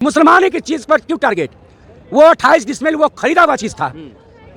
मुसलमान की चीज पर क्यों टारगेट? वो 28 डिसमिल वो खरीदा हुआ चीज था,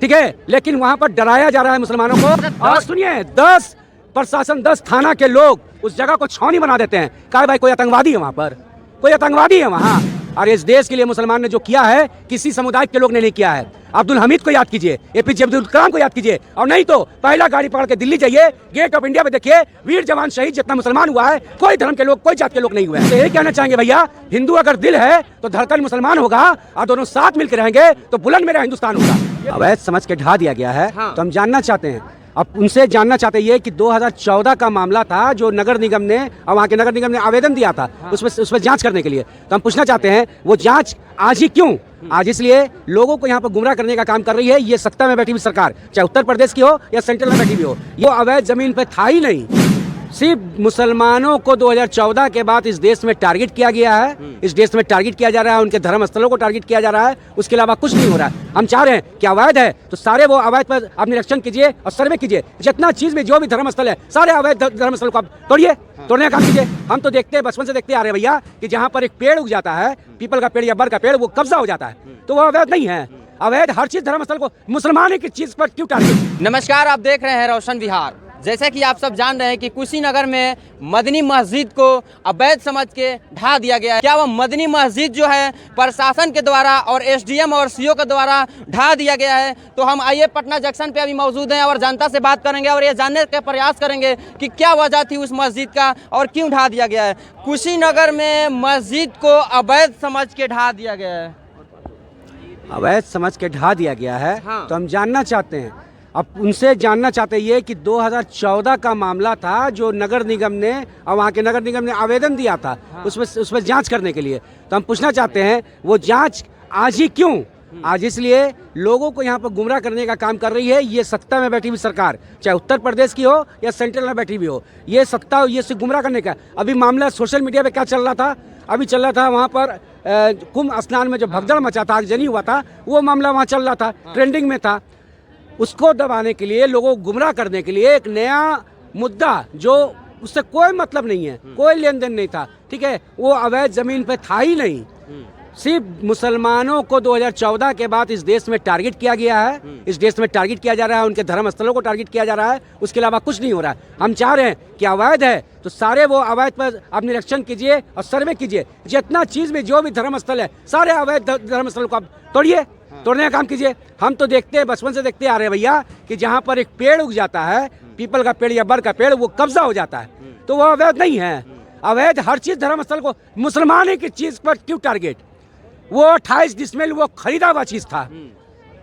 ठीक है, लेकिन वहां पर डराया जा रहा है मुसलमानों को। और सुनिए, 10 प्रशासन 10 थाना के लोग उस जगह को छावनी बना देते हैं। कहा भाई कोई आतंकवादी है वहां पर, कोई आतंकवादी है वहां। और इस देश के लिए मुसलमान ने जो किया है किसी समुदाय के लोग ने नहीं किया है। अब्दुल हमीद को याद कीजिए, एपीजे अब्दुल कलाम को याद कीजिए, और नहीं तो पहला गाड़ी पकड़ के दिल्ली जाइए, गेट ऑफ इंडिया पे देखिए, वीर जवान शहीद जितना मुसलमान हुआ है, कोई धर्म के लोग, कोई जात के लोग नहीं हुए हैं। तो यही कहना चाहेंगे भैया, हिंदू अगर दिल है तो धड़कन मुसलमान होगा, और दोनों साथ मिलकर रहेंगे तो बुलंद मेरा हिंदुस्तान होगा। अवैध समझ के ढा दिया गया है। तो हम जानना चाहते हैं, अब उनसे जानना चाहते हैं कि 2014 का मामला था जो नगर निगम ने और वहाँ के नगर निगम ने आवेदन दिया था उसमें जांच करने के लिए। तो हम पूछना चाहते हैं वो जांच आज ही क्यों? आज इसलिए लोगों को यहाँ पर गुमराह करने का काम कर रही है ये सत्ता में बैठी हुई सरकार, चाहे उत्तर प्रदेश की हो या सेंट्रल में बैठी हुई हो। ये अवैध जमीन पे था ही नहीं। सिर्फ मुसलमानों को 2014 के बाद इस देश में टारगेट किया गया है, इस देश में टारगेट किया जा रहा है, उनके धर्म स्थलों को टारगेट किया जा रहा है, उसके अलावा कुछ नहीं हो रहा है। हम चाह रहे हैं कि अवैध है तो सारे वो अवैध पर आप निरीक्षण कीजिए और सर्वे कीजिए, जितना चीज में जो भी धर्म स्थल है सारे अवैध धर्म स्थलों को आप तोड़िए, तोड़ने का काम कीजिए। हम तो देखते हैं, बचपन से देखते आ रहे हैं भैया कि जहाँ पर एक पेड़ उग जाता है, पीपल का पेड़ या बर का पेड़, वो कब्जा हो जाता है, तो वो अवैध नहीं है। अवैध हर चीज धर्मस्थल को, मुसलमान की चीज पर क्यों टारगेट? नमस्कार, आप देख रहे हैं रोशन विहार। जैसे कि आप सब जान रहे हैं कि कुशीनगर में मदनी मस्जिद को अवैध समझ के ढा दिया गया है। क्या वह मदनी मस्जिद जो है प्रशासन के द्वारा और एसडीएम और सीओ के द्वारा ढा दिया गया है? तो हम आइए पटना जंक्शन पे अभी मौजूद हैं और जनता से बात करेंगे और ये जानने का प्रयास करेंगे कि क्या वजह थी उस मस्जिद का और क्यों ढा दिया गया है। कुशीनगर में मस्जिद को अवैध समझ के ढा दिया गया है। अवैध समझ के ढा दिया गया है। हाँ। तो हम जानना चाहते हैं, अब उनसे जानना चाहते हैं कि 2014 का मामला था जो नगर निगम ने और वहाँ के नगर निगम ने आवेदन दिया था उसमें जांच करने के लिए। तो हम पूछना चाहते हैं वो जांच आज ही क्यों? आज इसलिए लोगों को यहाँ पर गुमराह करने का काम कर रही है ये सत्ता में बैठी हुई सरकार, चाहे उत्तर प्रदेश की हो या सेंट्रल में बैठी हुई हो। ये सत्ता ये से गुमराह करने का। अभी मामला सोशल मीडिया पे क्या चल रहा था? अभी चल रहा था वहाँ पर कुंभ स्नान में जो भगदड़ मचा था, आगजनी हुआ था, वो मामला वहाँ चल रहा था, ट्रेंडिंग में था। उसको दबाने के लिए, लोगों को गुमराह करने के लिए एक नया मुद्दा जो उससे कोई मतलब नहीं है, कोई लेन देन नहीं था, ठीक है, वो अवैध जमीन पे था ही नहीं। सिर्फ मुसलमानों को 2014 के बाद इस देश में टारगेट किया गया है, इस देश में टारगेट किया जा रहा है, उनके धर्म स्थलों को टारगेट किया जा रहा है, उसके अलावा कुछ नहीं हो रहा है। हम चाह रहे हैं कि अवैध है तो सारे वो अवैध पर आप निरीक्षण कीजिए और सर्वे कीजिए, जितना चीज में जो भी धर्म स्थल है सारे अवैध धर्म स्थलों को आप तोड़िए, तोड़ने का काम कीजिए। हम तो देखते हैं, बचपन से देखते आ रहे हैं भैया कि जहाँ पर एक पेड़ उग जाता है, पीपल का पेड़ या बर का पेड़, वो कब्जा हो जाता है, तो वो अवैध नहीं है। अवैध हर चीज धर्मस्थल को, मुसलमान की चीज पर क्यों टारगेट? वो 28 डिसमिल वो खरीदा हुआ चीज था,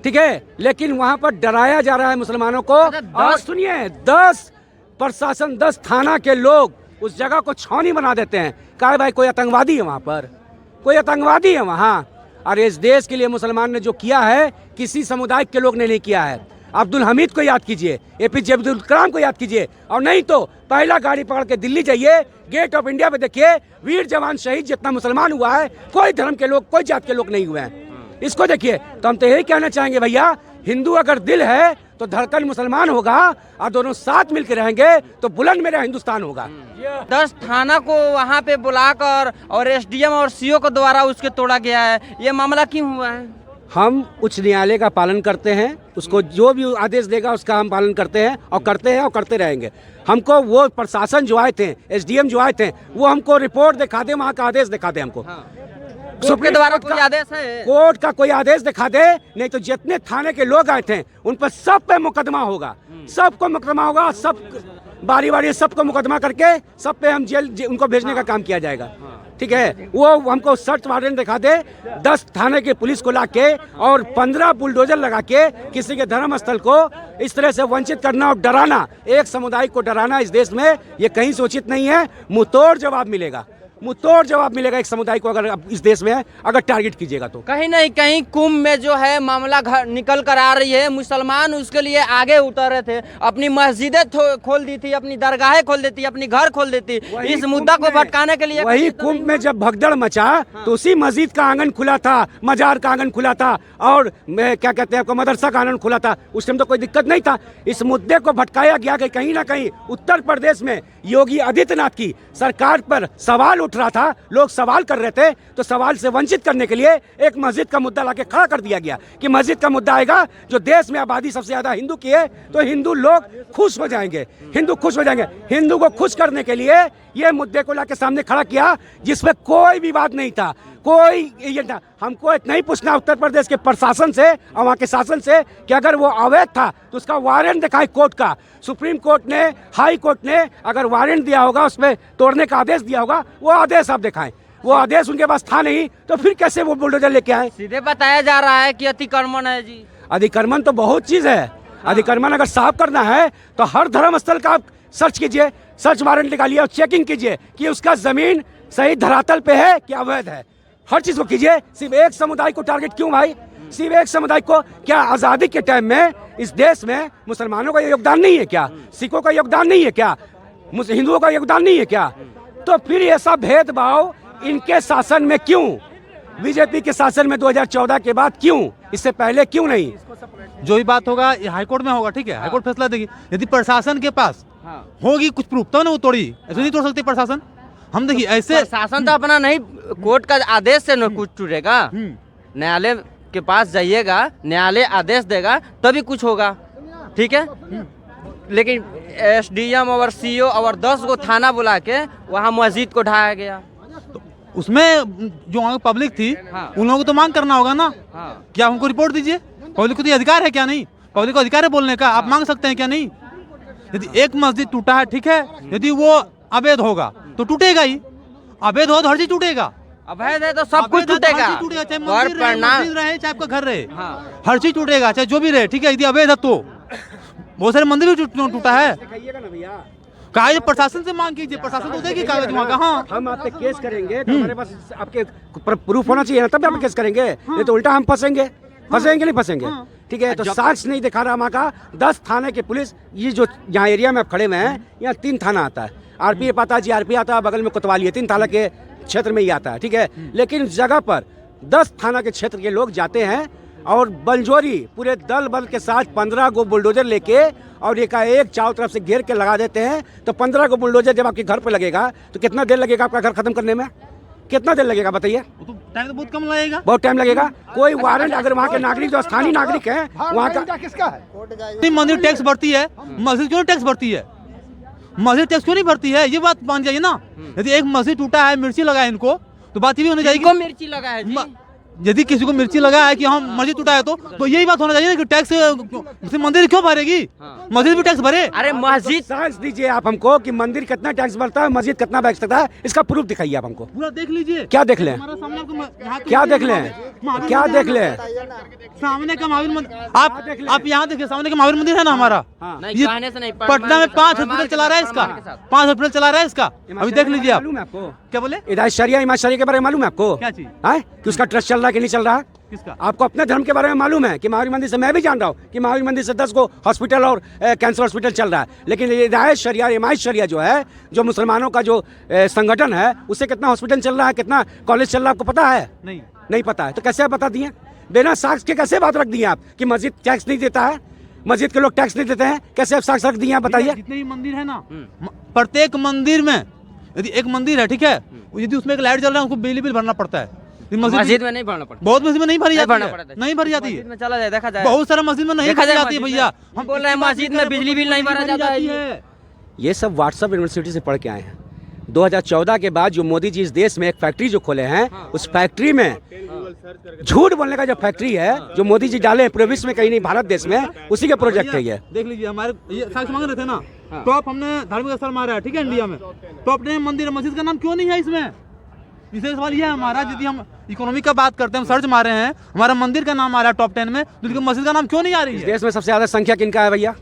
ठीक है, लेकिन वहां पर डराया जा रहा है मुसलमानों को। और सुनिए, 10 प्रशासन 10 थाना के लोग उस जगह को छावनी बना देते हैं। कहा भाई कोई आतंकवादी है वहां पर, कोई आतंकवादी है वहां। और इस देश के लिए मुसलमान ने जो किया है किसी समुदाय के लोग ने नहीं किया है। अब्दुल हमीद को याद कीजिए, एपीजे अब्दुल कलाम को याद कीजिए, और नहीं तो पहला गाड़ी पकड़ के दिल्ली जाइए, गेट ऑफ इंडिया पे देखिए, वीर जवान शहीद जितना मुसलमान हुआ है, कोई धर्म के लोग, कोई जात के लोग नहीं हुए हैं। इसको देखिए। तो हम तो यही कहना चाहेंगे भैया, हिंदू अगर दिल है तो धड़कन मुसलमान होगा, और दोनों साथ मिलकर रहेंगे तो बुलंद मेरा हिंदुस्तान होगा। 10 थाना को वहाँ पे बुलाकर और एसडीएम और सीओ के द्वारा उसके तोड़ा गया है, ये मामला क्यों हुआ है? हम उच्च न्यायालय का पालन करते हैं, उसको जो भी आदेश देगा उसका हम पालन करते हैं और करते हैं और करते रहेंगे। हमको वो प्रशासन जो आए थे, एसडीएम जो आए थे, वो हमको रिपोर्ट दिखा दे, वहाँ का आदेश दिखा दे हमको। कोर्ट के द्वारा कोई आदेश है? कोर्ट का कोई आदेश दिखा दे, नहीं तो जितने थाने के लोग आए थे उन पर सब पे मुकदमा होगा, सबको मुकदमा होगा, सब बारी बारी सबको मुकदमा करके सब पे हम जेल उनको भेजने का काम किया जाएगा, ठीक है। वो हमको सर्च वारंट दिखा दे, 10 थाने की पुलिस को लाके और 15 बुलडोजर लगा के किसी के धर्म स्थल को इस तरह से वंचित करना और डराना, एक समुदाय को डराना इस देश में ये कहीं से उचित नहीं है। मुंहतोड़ जवाब मिलेगा, मुंहतोड़ जवाब मिलेगा एक समुदाय को अगर इस देश में अगर टारगेट कीजिएगा तो। कहीं नहीं कहीं कुंभ में जो है मामला निकल कर आ रही है, मुसलमान उसके लिए आगे उतरे थे, अपनी मस्जिदें खोल दी थी, अपनी दरगाहें खोल देती, अपनी घर खोल देती, इस मुद्दा को भटकाने के लिए। वही कुंभ में जब भगदड़ मचा तो उसी मस्जिद का आंगन खुला था, मजार का आंगन खुला था, और क्या कहते हैं आपको मदरसा का आंगन खुला था, उस टाइम तो कोई दिक्कत नहीं था। इस मुद्दे को भटकाया गया कि कहीं ना कहीं उत्तर प्रदेश में योगी आदित्यनाथ की सरकार पर सवाल उठ रहा था, लोग सवाल कर रहे थे, तो सवाल से वंचित करने के लिए एक मस्जिद का मुद्दा लाके खड़ा कर दिया गया कि मस्जिद का मुद्दा आएगा, जो देश में आबादी सबसे ज़्यादा हिंदू की है, तो हिंदू लोग खुश हो जाएंगे, हिंदू खुश हो जाएंगे। हिंदू को खुश करने के लिए ये मुद्दे को लाके सामने खड़ा किया, जिसमें कोई विवाद नहीं था, कोई ये था। हमको इतना ही पूछना उत्तर प्रदेश के प्रशासन से और वहाँ के शासन से कि अगर वो अवैध था तो उसका वारंट दिखाए कोर्ट का। सुप्रीम कोर्ट ने, हाई कोर्ट ने अगर वारंट दिया होगा, उसमें तोड़ने का आदेश दिया होगा, वो आदेश आप दिखाएं। वो आदेश उनके पास था नहीं, तो फिर कैसे वो बुलडोजर लेके आए? सीधे बताया जा रहा है कि अतिक्रमण है जी। अधिक्रमण तो बहुत चीज़ है। अधिक्रमण अगर साफ करना है तो हर धर्म स्थल का आप सर्च कीजिए, सर्च वारंट निकालिए और चेकिंग कीजिए कि उसका जमीन सही धरातल पे है कि अवैध है। हर चीज को कीजिए। सिर्फ एक समुदाय को टारगेट क्यों भाई? सिर्फ एक समुदाय को? क्या आज़ादी के टाइम में इस देश में मुसलमानों का योगदान नहीं है क्या? सिखों का योगदान नहीं है क्या? हिंदुओं का योगदान नहीं है क्या? तो फिर ये सब भेदभाव इनके शासन में क्यों? बीजेपी के शासन में 2014 के बाद क्यों? इससे पहले क्यों नहीं? जो भी बात होगा ये हाईकोर्ट में होगा, ठीक है? हाईकोर्ट फैसला देगी। यदि प्रशासन के पास होगी कुछ प्रूफ तो ना वो तोड़ी, ऐसे नहीं तोड़ सकती प्रशासन। हम देखिए ऐसे शासन तो अपना नहीं, कोर्ट का आदेश से न कुछ टूटेगा। न्यायालय के पास जाइएगा, न्यायालय आदेश देगा तभी कुछ होगा, ठीक है? लेकिन एसडीएम और सीओ और 10 को थाना बुला के वहाँ मस्जिद को ढाया गया। तो उसमें जो वहाँ की पब्लिक थी उन लोगों को तो मांग करना होगा ना। क्या हमको रिपोर्ट दीजिए? पब्लिक को तो अधिकार है क्या नहीं? पब्लिक को अधिकार है बोलने का, आप मांग सकते हैं क्या नहीं? यदि एक मस्जिद टूटा है, ठीक है, यदि वो अवैध होगा तो टूटेगा ही। अवैध हो तो हर चीज टूटेगा। अवैध है तो सब कुछ टूटेगा। चाहे मंदिर रहे चाहे आपका घर रहे, हर चीज टूटेगा, चाहे जो भी रहे, ठीक है? यदि अवैध है तो बहुत सारे मंदिर भी टूटा है। कागज प्रशासन से मांग कीजिए, प्रशासन तो देगी कागज वहाँ का। हाँ, हम आप पे केस करेंगे तो हमारे पास आपके प्रूफ होना चाहिए ना, तब आप केस करेंगे। नहीं तो उल्टा हम फंसेंगे नहीं फंसेंगे, ठीक है? तो साक्ष्य नहीं दिखा रहा वहाँ का। 10 थाने की पुलिस, ये जो यहाँ एरिया में आप खड़े में हैं, यहाँ 3 थाना आता है। आरपीएफ आता है, जीआरपी आता है, बगल में कोतवाली है, 3 थाना के क्षेत्र में ही आता है, ठीक है? लेकिन इस जगह पर 10 थाना के क्षेत्र के लोग जाते हैं और बलजोरी पूरे दल बल के साथ 15 गो बुलडोजर लेके और एक चारों तरफ से घेर के लगा देते हैं। तो 15 गो बुलडोजर जब आपके घर पर लगेगा तो कितना देर लगेगा आपका घर खत्म करने में? कितना देर लगेगा बताइए? तो टाइम तो बहुत कम लगेगा। बहुत टाइम लगेगा। कोई वारंट, अगर वहाँ के नागरिक जो स्थानीय नागरिक हैं, वहाँ का किसका है? मंदिर टैक्स भरती है, मस्जिद क्यों टैक्स भरती है? मस्जिद टैक्स क्यों नहीं भरती है? ये बात मान जाइए ना। यदि एक मस्जिद टूटा है, मिर्ची लगा है इनको, तो बात ये भी होनी चाहिए। मिर्ची लगा है जी। यदि किसी को मिर्ची लगा है कि हम मस्जिद टूटा है तो यही बात होना चाहिए कि टैक्स मंदिर क्यों भरेगी? मस्जिद भी टैक्स भरे। अरे मस्जिद साक्ष्य दीजिए आप हमको कि मंदिर कितना टैक्स भरता है, मस्जिद कितना टैक्स देता है, इसका प्रूफ दिखाइए आप हमको। पूरा देख लीजिए। क्या देख लें? क्या देख लें? क्या देख लें? सामने का महावीर मंदिर, आप यहाँ देखिए, सामने का महावीर मंदिर है ना हमारा। नहीं, कहने से नहीं, पटना में 5 हॉस्पिटल चला रहा है इसका, 5 हॉस्पिटल चला रहा है इसका। अभी देख लीजिए आप। आपको क्या बोले? इदायत शरिया, इमाम शरिया के बारे में मालूम है आपको? क्या चीज है कि उसका ट्रस्ट चल रहा है कि नहीं चल रहा? किसका? आपको अपने धर्म के बारे में मालूम है कि महावीर मंदिर से, मैं भी जान रहा हूँ कि महावीर मंदिर से 10 को हॉस्पिटल और कैंसर हॉस्पिटल चल रहा है। लेकिन इदायत शरिया, इमाम शरिया जो है, जो मुसलमानों का जो संगठन है, उससे कितना हॉस्पिटल चल रहा है, कितना कॉलेज चल रहा है, आपको पता है? नहीं पता है। तो कैसे आप बता दिए? बिना साक्ष्य के कैसे बात रख दी आप कि मस्जिद टैक्स नहीं देता है, मस्जिद के लोग टैक्स नहीं देते हैं? कैसे आप साक्ष्य रख दिए आप बताइए? जितने भी मंदिर है ना, प्रत्येक मंदिर में यदि एक मंदिर है, ठीक है, यदि उसमें एक लाइट जल रहा है, उसको बिजली बिल भरना पड़ता है। मस्जिद में नहीं भरना पड़ता। बहुत मस्जिद में नहीं भरी जाती है, नहीं भरी जाती है। मस्जिद में चला जाए, देखा जाए, बहुत सारा मस्जिद में नहीं भरी जाती है भैया। हम बोल रहे हैं मस्जिद में बिजली बिल नहीं भरा जाता है। ये सब व्हाट्सएप यूनिवर्सिटी से पढ़ के आए हैं। 2014 के बाद जो मोदी जी इस देश में एक फैक्ट्री जो खोले हैं, उस फैक्ट्री में झूठ बोलने का जो फैक्ट्री है, जो मोदी जी डाले हैं पूरे विश्व में, कहीं नहीं, भारत देश में, उसी का प्रोजेक्ट है ये। देख लीजिए, हमारे ये साक्ष्य मांग रहे थे ना, टॉप हमने धार्मिक स्थल मारा है, ठीक है, इंडिया में टॉप 10 मंदिर, मस्जिद का नाम क्यों नहीं है इसमें? विशेष सवाल ये है हमारा। यदि हम इकोनॉमी का बात करते हैं, हम सर्च मारे हैं, हमारा मंदिर का नाम आ रहा है टॉप 10 में, तो मस्जिद का नाम क्यों नहीं आ रही है? देश में सबसे ज्यादा संख्या किनका है भैया?